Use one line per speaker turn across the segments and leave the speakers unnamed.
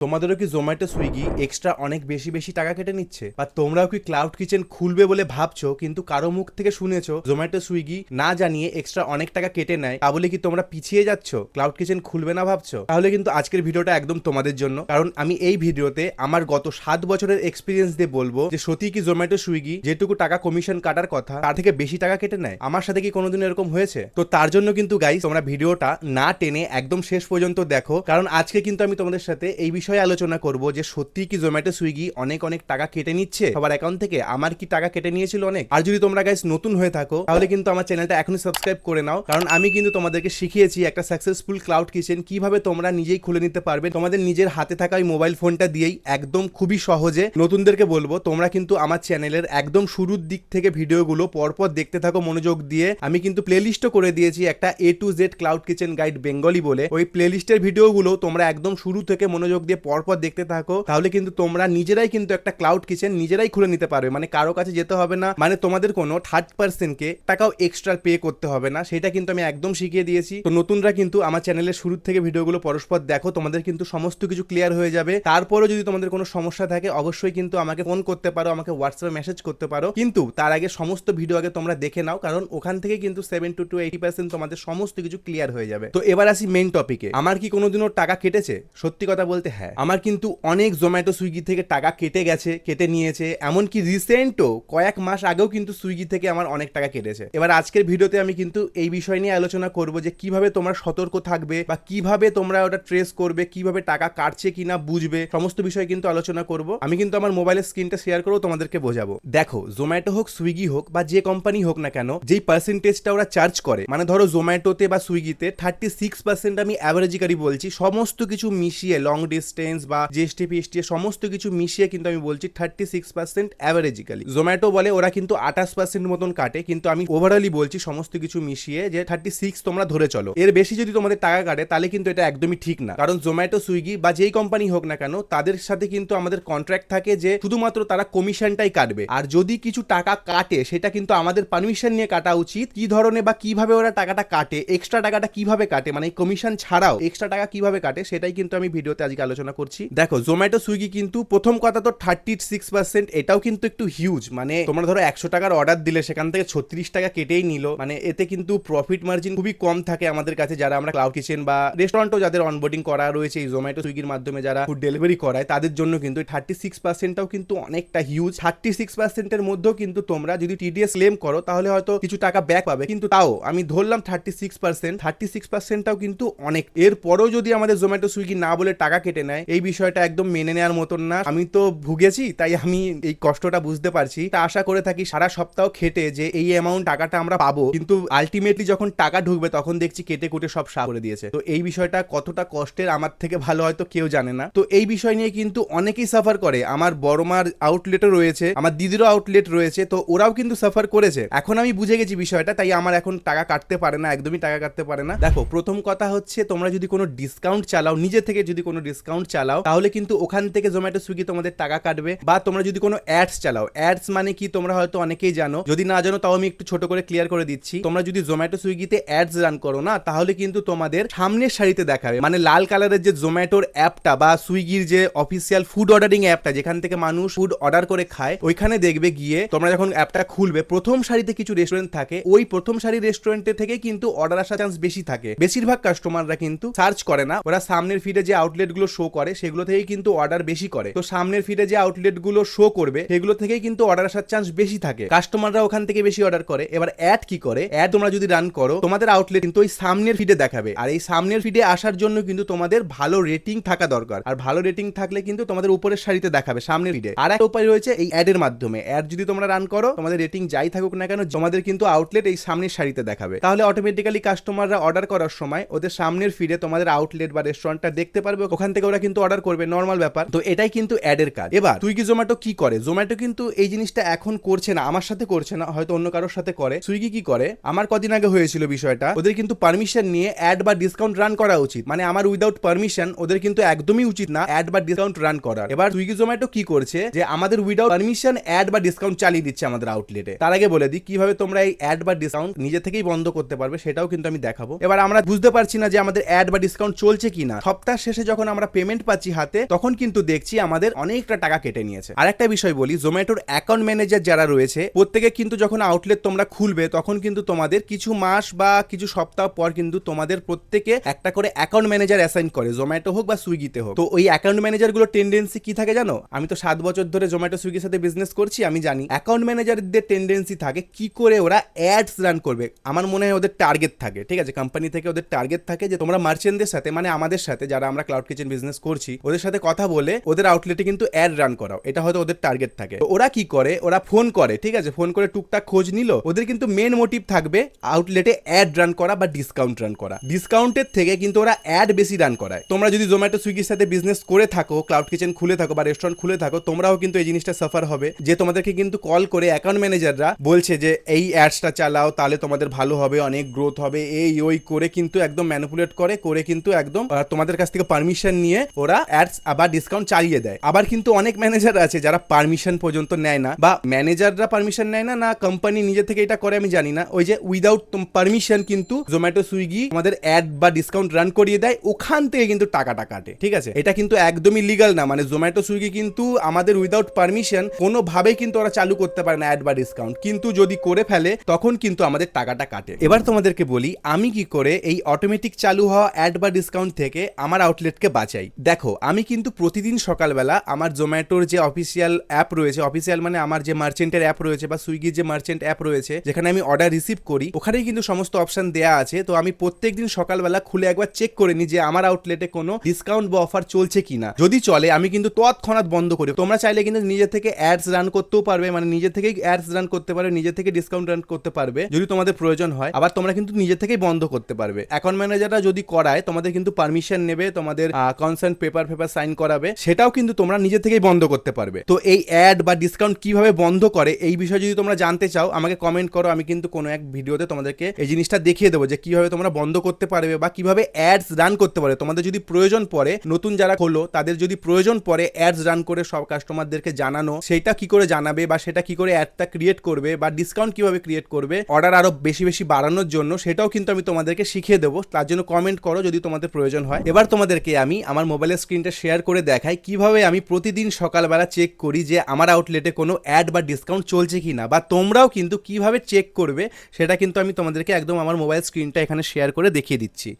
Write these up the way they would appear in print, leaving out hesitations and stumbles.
তোমাদেরও কি Zomato Swiggy extra অনেক বেশি টাকা কেটে নিচ্ছে? বা তোমরাও কি ক্লাউড কিচেন খুলবে বলে ভাবছো, কিন্তু কারো মুখ থেকে শুনেছো জোম্যাটো সুইগি না জানিয়ে এক্সট্রা অনেক টাকা কেটে নেয়, তা বলে কি তোমরা পিছিয়ে যাচ্ছ, ক্লাউড কিচেন খুলবে না ভাবছো? তাহলে কিন্তু আজকের ভিডিওটা একদম তোমাদের জন্য। কারণ আমি এই ভিডিওতে আমার গত 7 বছরের এক্সপিরিয়েন্স দিয়ে বলবো যে সত্যি কি জোম্যাটো সুইগি যেটুকু টাকা কমিশন কাটার কথা তার থেকে বেশি টাকা কেটে নেয়। আমার সাথে কি কোনোদিন এরকম হয়েছে? তো তার জন্য কিন্তু গাইস তোমরা ভিডিওটা না টেনে একদম শেষ পর্যন্ত দেখো, কারণ আজকে কিন্তু আমি তোমাদের সাথে এই বিষয়ে আলোচনা করব যে সত্যি কি জোম্যাটো সুইগি অনেক টাকা কেটে নিচ্ছে সবার অ্যাকাউন্ট থেকে। আমার কি টাকা কেটে নিয়েছিল অনেক? আর যদি তোমরা গাইস নতুন হয়ে থাকো তাহলে কিন্তু আমার চ্যানেলটা এখনই সাবস্ক্রাইব করে নাও, কারণ আমি কিন্তু তোমাদেরকে শিখিয়েছি একটা সাকসেসফুল ক্লাউড কিচেন কিভাবে তোমরা নিজেই খুলে নিতে পারবে তোমাদের নিজের হাতে থাকা ওই মোবাইল ফোনটা দিয়েই, একদম খুবই সহজে। নতুনদেরকে বলবো তোমরা কিন্তু আমার চ্যানেলের একদম শুরুর দিক থেকে ভিডিওগুলো পরপর দেখতে থাকো মনোযোগ দিয়ে। আমি কিন্তু প্লেলিস্টও করে দিয়েছি একটা A to Z cloud kitchen guide Bengali বলে। ওই প্লেলিস্টের ভিডিওগুলো তোমরা একদম শুরু থেকে মনোযোগ দিয়ে পরপর দেখতে থাকো, তাহলে কিন্তু তোমরা নিজেরাই কিন্তু একটা ক্লাউড কিচেন নিজেরাই খুলে নিতে পারবে। মানে কারো কাছে যেতে হবে না, মানে তোমাদের কোনো থার্ড পার্সনকে টাকাও এক্সট্রা পে করতে হবে না, সেটা কিন্তু আমি একদম শিখিয়ে দিয়েছি। তো নতুনরা কিন্তু আমার চ্যানেলের শুরু থেকে ভিডিওগুলো পরস্পর দেখো, তোমাদের কিন্তু সমস্ত কিছু ক্লিয়ার হয়ে যাবে। তারপরেও যদি তোমাদের কোনো সমস্যা থাকে অবশ্যই কিন্তু আমাকে ফোন করতে পারো, আমাকে হোয়াটসঅ্যাপে মেসেজ করতে পারো, কিন্তু তার আগে সমস্ত ভিডিও আগে তোমরা দেখে নাও, কারণ ওখান থেকে কিন্তু 70 to 80% তোমাদের সমস্ত কিছু ক্লিয়ার হয়ে যাবে। তো এবার আসি মেইন টপিকে। আমার কি কোনোদিনও টাকা কেটেছে? সত্যি কথা বলতে হ্যাঁ, আমার কিন্তু অনেক জোম্যাটো সুইগি থেকে টাকা কেটে গেছে, কেটে নিয়েছে। এমনকি রিসেন্টও কয়েক মাস আগেও কিন্তু সুইগি থেকে আমার অনেক টাকা কেটেছে। এবার আজকের ভিডিওতে আমি কিন্তু এই বিষয় নিয়ে আলোচনা করব যে কিভাবে তোমরা সতর্ক থাকবে বা কিভাবে তোমরা ওটা ট্রেস করবে, কিভাবে টাকা কাটছে কিনা বুঝবে, সমস্ত বিষয় কিন্তু আলোচনা করব। আমি কিন্তু আমার মোবাইলের স্ক্রিনটা শেয়ার করেও তোমাদেরকে বোঝাবো। দেখো, জোম্যাটো হোক, সুইগি হোক বা যে কোম্পানি হোক না কেন, যেই পার্সেন্টেজটা ওরা চার্জ করে, মানে ধরো জোম্যাটোতে বা সুইগিতে 36% আমি অ্যাভারেজিকারি বলছি, সমস্ত কিছু মিশিয়ে লং ডিস্টেন্স বা জিএসটি ফিএসটি সমস্ত কিছু মিশিয়ে কিন্তু আমি বলছি 36% অ্যাভারেজিক্যালি। জোম্যাটো বলে ওরা কিন্তু 28% মতন কাটে, কিন্তু আমি ওভারঅলি বলছি সমস্ত কিছু মিশিয়ে যে 36 তোমরা ধরে চলো। এর বেশি যদি তোমাদের টাকা কাটে তাহলে কিন্তু এটা একদমই ঠিক না, কারণ জোম্যাটো সুইগি বা যেই কোম্পানি হোক না কেন তাদের সাথে কিন্তু আমাদের কন্ট্রাক্ট থাকে যে শুধুমাত্র তারা কমিশনটাই কাটবে। আর যদি কিছু টাকা কাটে সেটা কিন্তু আমাদের পারমিশন নিয়ে কাটা উচিত। কি ধরনের বা কিভাবে ওরা টাকাটা কাটে, এক্সট্রা টাকাটা কিভাবে কাটে, মানে কমিশন ছাড়াও এক্সট্রা টাকা কিভাবে কাটে, সেটাই কিন্তু আমি ভিডিওতে আজকে আলোচনা করছি। দেখো, জোম্যাটো সুইগি কিন্তু প্রথম কথা তো 36%, এটাও কিন্তু একটু হিউজ। মানে তোমরা ধরো 100 টাকার অর্ডার দিলে সেখান থেকে 36 টাকা কেটেই নিল, মানে এতে কিন্তু প্রফিট মার্জিন খুবই কম থাকে আমাদের কাছে, যারা আমরা ক্লাউড কিচেন বা রেস্টুরেন্টও যাদের অনবোর্ডিং করা রয়েছে এই জোম্যাটো সুইগির মাধ্যমে যারা ফুড ডেলিভারি করায়, তাদের জন্য কিন্তু 36%টাও কিন্তু অনেকটা হিউজ। 36%-এর মধ্যেও কিন্তু তোমরা যদি টিডিএস ক্লেম করো তাহলে হয়তো কিছু টাকা ব্যাক পাবে, কিন্তু তাও আমি ধরলাম 36%টাও কিন্তু অনেক। এরপরও যদি আমাদের জোম্যাটো সুইগি না বলে টাকা কেটে নেয়, এই বিষয়টা একদম মেনে নেওয়ার মতন না। আমি তো ভুগেছি, তাই আমি এই কষ্টটা বুঝতে পারছি। তা আশা করে থাকি সারা সপ্তাহ খেটে যে এই অ্যামাউন্ট টাকাটা আমরা পাবো, কিন্তু আলটিমেটলি যখন টাকা ঢুকবে তখন দেখছি কেটে কুটে সব সাফ করে দিয়েছে। তো এই বিষয়টা কতটা কষ্টের আমার থেকে ভালো হয়তো কেউ জানে না। তো এই বিষয় নিয়ে কিন্তু অনেকেই সাফার করে। আমার বড় মার আউটলেটও রয়েছে, আমার দিদিরও আউটলেট রয়েছে, তো ওরাও কিন্তু সাফার করেছে। এখন আমি বুঝে গেছি বিষয়টা, তাই আমার এখন টাকা কাটতে পারে না, একদমই টাকা কাটতে পারে না। দেখো, প্রথম কথা হচ্ছে তোমরা যদি কোনো ডিসকাউন্ট চালাও, নিজে থেকে যদি কোনো ডিসকাউন্ট চালাও, তাহলে কিন্তু ওখান থেকে জোম্যাটো সুইগি তোমাদের টাকা কাটবে। বা তোমরা যদি কোনো অ্যাডস চালাও, অ্যাডস মানে কি তোমরা হয়তো অনেকেই জানো, যদি না জানো তাও আমি একটু ছোট করে ক্লিয়ার করে দিচ্ছি। তোমরা যদি জোম্যাটো সুইগিতে অ্যাডস রান করো না, তাহলে কিন্তু তোমাদের সামনের সারিতে দেখাবে, মানে লাল কালারের যে জোম্যাটোর অ্যাপটা বা সুইগির যে অফিসিয়াল ফুড অর্ডারিং অ্যাপটা যেখান থেকে মানুষ ফুড অর্ডার করে খায়, ওইখানে দেখবে গিয়ে তোমরা যখন অ্যাপটা খুলবে, প্রথম সারিতে কিছু রেস্টুরেন্ট থাকে, ওই প্রথম সারির রেস্টুরেন্টের থেকে কিন্তু অর্ডার আসার চান্স বেশি থাকে। বেশিরভাগ কাস্টমাররা কিন্তু সার্চ করে না, ওরা সামনের ফিডে যে আউটলেট গুলো শো করে সেগুলো থেকেই কিন্তু অর্ডার বেশি করে। তো সামনের ফিডে যে আউটলেট গুলো শো করবে সেগুলো থেকেই কিন্তু অর্ডার আসার চান্স বেশি থাকে, কাস্টমাররা ওখান থেকে বেশি অর্ডার করে। এবার অ্যাড কি করে, অ্যাড তোমরা যদি রান করো তোমাদের আউটলেট কিন্তু ওই সামনের ফিডে দেখাবে, আর এই সামনের ফিডে আসার জন্য কিন্তু তোমাদের ভালো রেটিং থাকা দরকার, আর ভালো রেটিং থাকলে কিন্তু তোমাদের উপরের সারিতে দেখাবে সামনের ফিডে। আর একটা উপায় রয়েছে এই অ্যাডের মাধ্যমে, অ্যাড যদি তোমরা রান করো তোমাদের রেটিং যাই থাকুক না কেন তোমাদের কিন্তু আউটলেট এই সামনের সারিতে দেখাবে, তাহলে অটোমেটিক্যালি কাস্টমাররা অর্ডার করার সময় ওদের সামনের ফিডে তোমাদের আউটলেট বা রেস্টুরেন্টটা দেখতে পারবে, ওখান থেকে ওরা কিন্তু অর্ডার করবে, নর্মাল ব্যাপার। তো এটাই কিন্তু অ্যাডের কাজ। এবার সুইগি জোম্যাটো কি করে, জোম্যাটো কিন্তু এই জিনিসটা এখন করছে না, আমার সাথে করছে না, হয়তো অন্য কারোর সাথে করে। সুইগি কি করে, আমার কদিন আগে হয়েছিল বিষয়টা, ওদের কিন্তু পারমিশন নিয়ে অ্যাড বা ডিসকাউন্ট রান করা উচিত, মানে আমার উইদাউট পারমিশন ওদের কিন্তু একদমই উচিত না অ্যাড বা ডিসকাউন্ট রান করার। এবার সুইগি জোম্যাটো কি করছে যে আমাদের উইদাউট পারমিশন অ্যাড বা ডিসকাউন্ট চালিয়ে দিচ্ছে আমাদের আউটলেটে। তার আগে বলে দিই কিভাবে তোমরা এই অ্যাড বা ডিসকাউন্ট নিজে থেকেই বন্ধ করতে পারবে, সেটাও কিন্তু আমি দেখাবো। এবার আমরা বুঝতে পারছি না যে আমাদের অ্যাড বা ডিসকাউন্ট চলছে কিনা। সপ্তাহ শেষে যখন আমরা পেমেন্ট পেমেন্ট পাচ্ছি হাতে, তখন কিন্তু দেখছি আমাদের অনেকটা টাকা কেটে নিয়েছে। আর একটা বিষয় বলি, জোম্যাটোর অ্যাকাউন্ট ম্যানেজার যারা রয়েছে প্রত্যেকে কিন্তু যখন আউটলেট তোমরা খুলবে তখন কিন্তু তোমাদের কিছু মাস বা কিছু সপ্তাহ পর কিন্তু তোমাদের প্রত্যেকে একটা করে অ্যাকাউন্ট ম্যানেজার অ্যাসাইন করে, জোম্যাটো হোক বা সুইগিতে হোক। তো ওই অ্যাকাউন্ট ম্যানেজার গুলো টেন্ডেন্সি কি থাকে জানো? আমি তো 7 বছর ধরে জোম্যাটো সুইগির সাথে বিজনেস করছি, আমি জানি অ্যাকাউন্ট ম্যানেজারদের টেন্ডেন্সি থাকে কি করে ওরা অ্যাডস রান করবে। আমার মনে হয় ওদের টার্গেট থাকে, ঠিক আছে, কোম্পানি থেকে ওদের টার্গেট থাকে যে তোমরা মার্চেন্টদের সাথে, মানে আমাদের সাথে যারা আমরা ক্লাউড কিচেন বিজনেস করছি ওদের সাথে কথা বলে ওদের আউটলেটে কিন্তু অ্যাড রান করাও, এটা হয়তো ওদের টার্গেট থাকে। তো ওরা কি করে, ওরা ফোন করে, ঠিক আছে, ফোন করে টুকটাক খোঁজ নিল, ওদের কিন্তু মেন মোটিভ থাকবে আউটলেটে অ্যাড রান করা বা ডিসকাউন্ট রান করা। ডিসকাউন্টের থেকে কিন্তু ওরা অ্যাড বেশি রান করায়। তোমরা যদি জোম্যাটো সুইগির সাথে বিজনেস করে থাকো, ক্লাউড কিচেন খুলে থাকো বা রেস্টুরেন্ট খুলে থাকো, তোমরাও কিন্তু এই জিনিসটা সাফার হবে যে তোমাদেরকে কিন্তু কল করে অ্যাকাউন্ট ম্যানেজাররা বলছে যে এই অ্যাডসটা চালাও তাহলে তোমাদের ভালো হবে, অনেক গ্রোথ হবে, এই ওই করে কিন্তু একদম ম্যানিপুলেট করে কিন্তু একদম তোমাদের কাছ থেকে পারমিশন নিয়ে ওরা অ্যাডস আবার ডিসকাউন্ট চালিয়ে দেয়। আবার কিন্তু অনেক ম্যানেজার আছে যারা পারমিশন পর্যন্ত নেয় না, বা ম্যানেজাররা পারমিশন নেয় না, না কোম্পানি নিজে থেকে এটা করে আমি জানি না, ওই যে উইদাউট পারমিশন কিন্তু জোম্যাটো সুইগি আমাদের অ্যাড বা ডিসকাউন্ট রান করিয়ে দেয়, ওখান থেকে কিন্তু টাকাটা কাটে, ঠিক আছে। এটা কিন্তু একদমই লিগাল না, মানে জোম্যাটো সুইগি কিন্তু আমাদের উইদাউট পারমিশন কোনোভাবেই কিন্তু ওরা চালু করতে পারে না অ্যাড বা ডিসকাউন্ট, কিন্তু যদি করে ফেলে তখন কিন্তু আমাদের টাকাটা কাটে। এবার তোমাদেরকে বলি আমি কি করে এই অটোমেটিক চালু হওয়া অ্যাড বা ডিসকাউন্ট থেকে আমার আউটলেটকে বাঁচাই। দেখো আমি কিন্তু প্রতিদিন সকালবেলা আমার জোম্যাটোর যে অফিসিয়াল অ্যাপ রয়েছে, অফিসিয়াল মানে আমার যে মার্চেন্টের অ্যাপ রয়েছে বা সুইগির যে মার্চেন্ট অ্যাপ রয়েছে যেখানে আমি অর্ডার রিসিভ করি, ওখানেই কিন্তু সমস্ত অপশন দেয়া আছে। তো আমি প্রত্যেকদিন সকালবেলা খুলে একবার চেক করে নিই যে আমার আউটলেটে কোনো ডিসকাউন্ট বা অফার চলছে কিনা। যদি চলে আমি কিন্তু তৎক্ষণাৎ বন্ধ করি। তোমরা চাইলে কিন্তু নিজে থেকে অ্যাডস রান করতেও পারবে, মানে নিজে থেকেই অ্যাডস রান করতে পারবে, নিজে থেকে ডিসকাউন্ট রান করতে পারবে যদি তোমাদের প্রয়োজন হয়। আবার তোমরা কিন্তু নিজে থেকেই বন্ধ করতে পারবে। অ্যাকাউন্ট ম্যানেজাররা যদি করায় তোমাদের কিন্তু পারমিশন নেবে, তোমাদের কনসার্ন পেপার সাইন করাবে, সেটাও কিন্তু তোমরা নিজে থেকেই বন্ধ করতে পারবে। তো এই অ্যাড বা ডিসকাউন্ট কিভাবে বন্ধ করে এই বিষয়ে যদি তোমরা জানতে চাও আমাকে কমেন্ট করো, আমি কিন্তু কোনো এক ভিডিওতে তোমাদেরকে এই জিনিসটা দেখিয়ে দেবো যে কিভাবে তোমরা বন্ধ করতে পারবে বা কিভাবে অ্যাডস রান করতে পারবে। তোমাদের যদি প্রয়োজন পড়ে, নতুন যারা হলো তাদের যদি প্রয়োজন পড়ে অ্যাডস রান করে সব কাস্টমারদেরকে জানানো, সেটা কি করে জানাবে বা সেটা কি করে অ্যাডটা ক্রিয়েট করবে বা ডিসকাউন্ট কিভাবে ক্রিয়েট করবে অর্ডার আরো বেশি বেশি বাড়ানোর জন্য, সেটাও কিন্তু আমি তোমাদেরকে শিখিয়ে দেবো। তার জন্য কমেন্ট করো যদি তোমাদের প্রয়োজন হয়। এবার তোমাদেরকে আমি আমার মোবাইলের স্ক্রিনটা শেয়ার করে দেখাই কিভাবে আমি প্রতিদিন সকালবেলা চেক করি যে আমার আউটলেটে কোনো অ্যাড বা ডিসকাউন্ট চলছে কিনা, বা তোমরাও কিন্তু কিভাবে চেক করবে সেটা কিন্তু আমি তোমাদেরকে একদম আমার মোবাইল স্ক্রিনটা এখানে শেয়ার করে দেখিয়ে দিচ্ছি।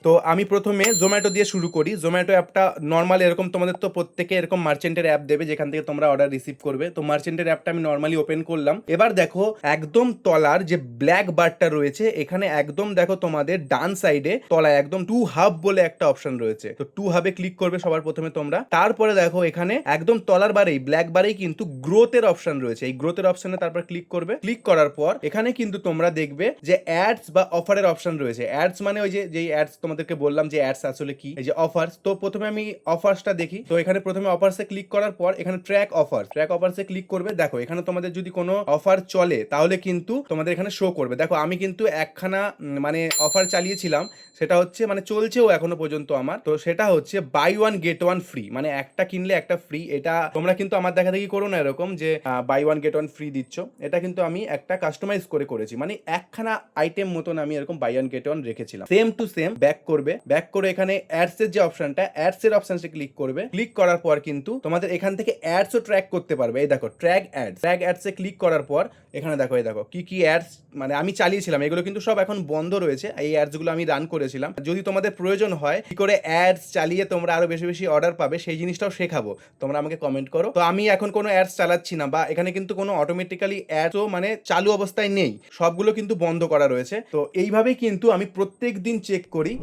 তো আমি প্রথমে জোম্যাটো দিয়ে শুরু করি। জোম্যাটো অ্যাপটা নর্মাল এরকম তোমাদের তো প্রত্যেকে এরকম মার্চেন্টের অ্যাপ দেবে যেখান থেকে তোমরা অর্ডার রিসিভ করবে। তো মার্চেন্টের অ্যাপটা আমি নর্মালি ওপেন করলাম। এবার দেখো একদম তলার যে ব্ল্যাক বারটা রয়েছে এখানে একদম দেখো তোমাদের ডান সাইডে তলায় একদম টু হাব বলে একটা অপশন রয়েছে। তো টু হাবে ক্লিক করবে সবার প্রথমে তোমরা। তারপরে দেখো এখানে একদম তলার বারেই ব্ল্যাক বারেই কিন্তু গ্রোথের অপশন রয়েছে। এই গ্রোথের অপশনে তারপর ক্লিক করবে। ক্লিক করার পর এখানে কিন্তু তোমরা দেখবে যে অ্যাডস বা অফারের অপশন রয়েছে। অ্যাডস মানে ওই যে অ্যাডস তোমাদেরকে বললাম যে অ্যাডস আসলে কি, এই যে অফার্স। তো প্রথমে আমি অফার্সটা দেখি। তো এখানে প্রথমে অফার্সে ক্লিক করার পর এখানে ট্র্যাক অফার্সে ক্লিক করবে। দেখো এখানে তোমাদের যদি কোনো অফার চলে তাহলে কিন্তু তোমাদের এখানে শো করবে। দেখো আমি কিন্তু একখানা মানে অফার চালিয়েছিলাম, সেটা হচ্ছে মানে চলছেও এখনো পর্যন্ত আমার। তো সেটা হচ্ছে buy one get one free, মানে একটা কিনলে একটা ফ্রি। এটা তোমরা কিন্তু আমার দেখা দেখি করো না এরকম যে buy one get one free দিচ্ছ। এটা কিন্তু আমি একটা কাস্টমাইজ করে করেছি, মানে একখানা আইটেম মতন আমি এরকম বাই ওয়ান গেট ওয়ান রেখেছিলাম। সেম টু সেম ব্যাক করবে। ব্যাক করে এখানে অ্যাডস এর যে অপশনটা, অ্যাডস এর অপশনটা ক্লিক করবে। ক্লিক করার পর কিন্তু তোমাদের এখান থেকে অ্যাডসও ট্র্যাক করতে পারবে। এই দেখো ট্র্যাক অ্যাডস এ ক্লিক করার পর এখানে দেখো এই দেখো কি অ্যাডস মানে আমি চালিয়েছিলাম, এগুলো কিন্তু সব এখন বন্ধ রয়েছে। এই অ্যাডস গুলো আমি রান করেছিলাম। যদি তোমাদের প্রয়োজন হয় কি করে অ্যাডস চালিয়ে তোমরা আরো বেশি বেশি অর্ডার পাবে সেই জিনিসটাও শেখাবো, তোমরা আমাকে কমেন্ট করো। তো আমি এখন কোনো অ্যাডস চালাচ্ছি না, বা এখানে কিন্তু কোনো অটোমেটিক্যালি অ্যাডসও মানে চালু অবস্থায় নেই, সবগুলো কিন্তু বন্ধ করা রয়েছে। তো এইভাবেই কিন্তু আমি প্রত্যেক দিন চেক করি।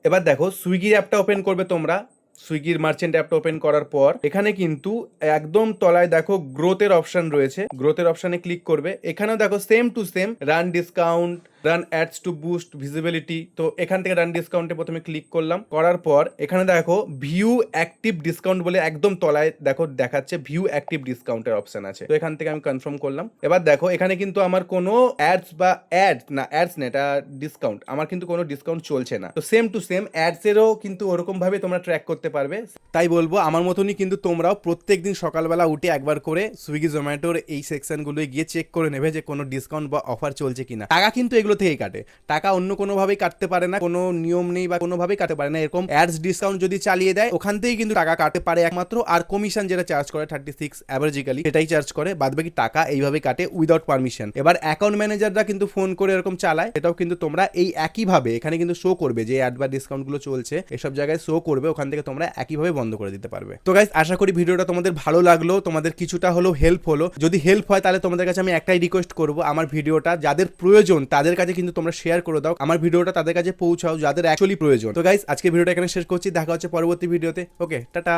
এবার দেখো সুইগির অ্যাপটা ওপেন করবে তোমরা। সুইগির মার্চেন্ট অ্যাপটা ওপেন করার পর এখানে কিন্তু একদম তলায় দেখো গ্রোথের অপশন রয়েছে। গ্রোথের অপশনে ক্লিক করবে। এখানেও দেখো same to same run discount, run ads two boost visibility. তো এখান থেকে রান ডিসকাউন্টে প্রথমে ক্লিক করলাম। করার পর এখানে দেখো ভিউ অ্যাক্টিভ ডিসকাউন্ট বলে একদম তলায় দেখো দেখাচ্ছে ভিউ অ্যাক্টিভ ডিসকাউন্টের অপশন আছে। তো এখান থেকে আমি কনফার্ম করলাম। এবার দেখো এখানে কিন্তু আমার কোনো অ্যাডস বা অ্যাডস না এটা ডিসকাউন্ট, আমার কিন্তু কোনো ডিসকাউন্ট চলছে না। তো সেম টু সেম অ্যাডস এরও কিন্তু ওরকম ভাবে তোমরা ট্র্যাক করতে পারবে। তাই বলবো আমার মতনই কিন্তু তোমরাও প্রত্যেকদিন সকালবেলা উঠে একবার করে সুইগি জোম্যাটোর এই সেকশনগুলোয় গিয়ে চেক করে নেবে যে কোনো ডিসকাউন্ট বা অফার চলছে কিনা। টাকা কিন্তু সেগুলো থেকেই কাটে। টাকা অন্য কোনোভাবেই কাটতে পারে না, কোনো নিয়ম নেই বা কোনোভাবেই কাটতে পারে না। এরকম অ্যাডস ডিসকাউন্ট যদি চালিয়ে দেয় ওখান থেকেই কিন্তু টাকা কাটতে পারে একমাত্র। আর কমিশন যেটা চার্জ করে 36 অ্যাভারেজিক্যালি সেটাই চার্জ করে, বাদবাকি টাকা এইভাবে কাটে উইদাউট পারমিশন। এবার অ্যাকাউন্ট ম্যানেজাররা কিন্তু ফোন করে এরকম চালায়, এটাও কিন্তু তোমরা এই একইভাবে এখানে কিন্তু শো করবে যে অ্যাড বা ডিসকাউন্ট গুলো চলছে, এসব জায়গায় শো করবে, ওখান থেকে তোমরা একইভাবে বন্ধ করে দিতে পারবে। তো গাইস আশা করি ভিডিওটা তোমাদের ভালো লাগলো, তোমাদের কিছুটা হলেও হেল্প হলো। যদি হেল্প হয় তাহলে তোমাদের কাছে আমি একটাই রিকোয়েস্ট করবো, আমার ভিডিওটা যাদের প্রয়োজন তাদের কাছে কিন্তু তোমরা শেয়ার করে দাও, আমার ভিডিওটা তাদের কাছে পৌঁছাও যাদের অ্যাকচুয়ালি প্রয়োজন। তো গাইস আজকে ভিডিওটা এখানে শেষ করছি, দেখা হচ্ছে পরবর্তী ভিডিওতে। ওকে, টাটা।